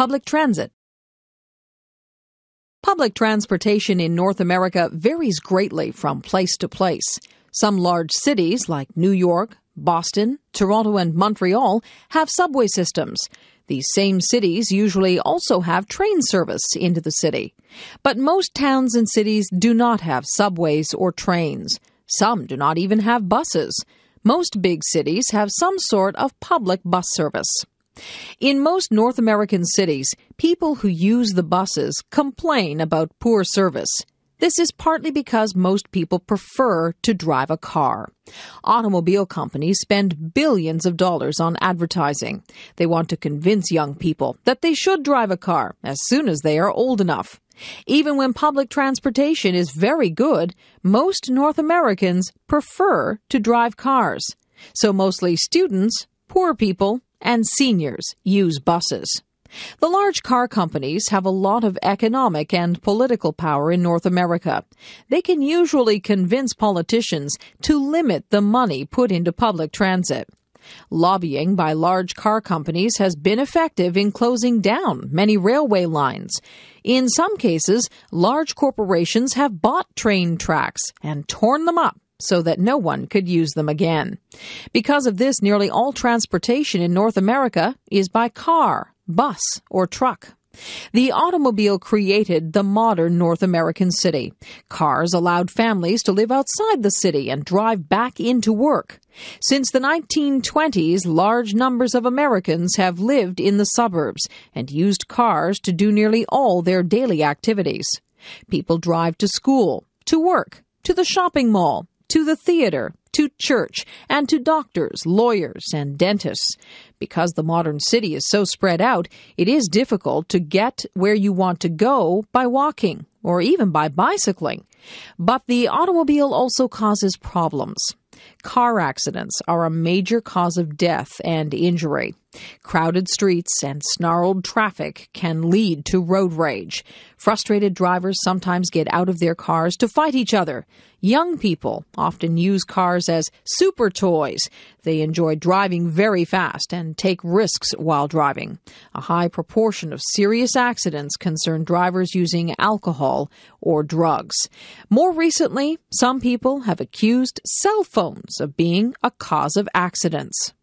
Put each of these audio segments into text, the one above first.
Public transit. Public transportation in North America varies greatly from place to place. Some large cities like New York, Boston, Toronto, and Montreal have subway systems. These same cities usually also have train service into the city. But most towns and cities do not have subways or trains. Some do not even have buses. Most big cities have some sort of public bus service. In most North American cities, people who use the buses complain about poor service. This is partly because most people prefer to drive a car. Automobile companies spend billions of dollars on advertising. They want to convince young people that they should drive a car as soon as they are old enough. Even when public transportation is very good, most North Americans prefer to drive cars. So mostly students, poor people, and seniors use buses. The large car companies have a lot of economic and political power in North America. They can usually convince politicians to limit the money put into public transit. Lobbying by large car companies has been effective in closing down many railway lines. In some cases, large corporations have bought train tracks and torn them up so that no one could use them again. Because of this, nearly all transportation in North America is by car, bus, or truck. The automobile created the modern North American city. Cars allowed families to live outside the city and drive back into work. Since the 1920s, large numbers of Americans have lived in the suburbs and used cars to do nearly all their daily activities. People drive to school, to work, to the shopping mall, to the theater, to church, and to doctors, lawyers, and dentists. Because the modern city is so spread out, it is difficult to get where you want to go by walking or even by bicycling. But the automobile also causes problems. Car accidents are a major cause of death and injury. Crowded streets and snarled traffic can lead to road rage. Frustrated drivers sometimes get out of their cars to fight each other. Young people often use cars as super toys. They enjoy driving very fast and take risks while driving. A high proportion of serious accidents concern drivers using alcohol or drugs. More recently, some people have accused cell phones of being a cause of accidents.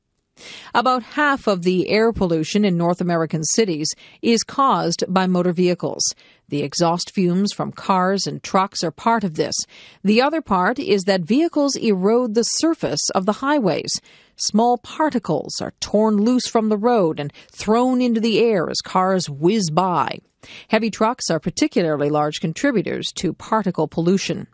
About half of the air pollution in North American cities is caused by motor vehicles. The exhaust fumes from cars and trucks are part of this. The other part is that vehicles erode the surface of the highways. Small particles are torn loose from the road and thrown into the air as cars whiz by. Heavy trucks are particularly large contributors to particle pollution.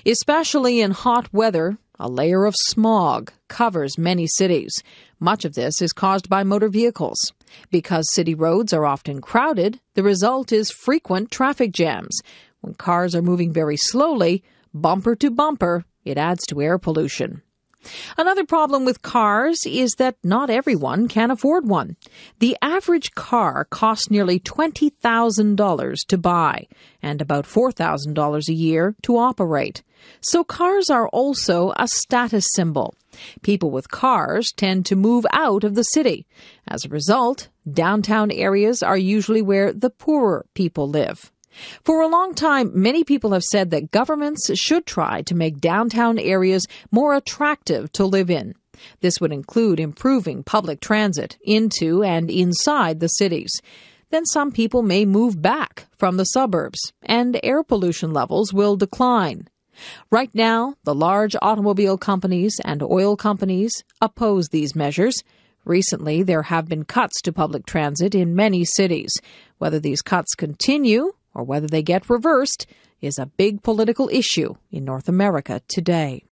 Especially in hot weather, a layer of smog covers many cities. Much of this is caused by motor vehicles. Because city roads are often crowded, the result is frequent traffic jams. When cars are moving very slowly, bumper to bumper, it adds to air pollution. Another problem with cars is that not everyone can afford one. The average car costs nearly $20,000 to buy and about $4,000 a year to operate. So cars are also a status symbol. People with cars tend to move out of the city. As a result, downtown areas are usually where the poorer people live. For a long time, many people have said that governments should try to make downtown areas more attractive to live in. This would include improving public transit into and inside the cities. Then some people may move back from the suburbs, and air pollution levels will decline. Right now, the large automobile companies and oil companies oppose these measures. Recently, there have been cuts to public transit in many cities. Whether these cuts continue or whether they get reversed is a big political issue in North America today.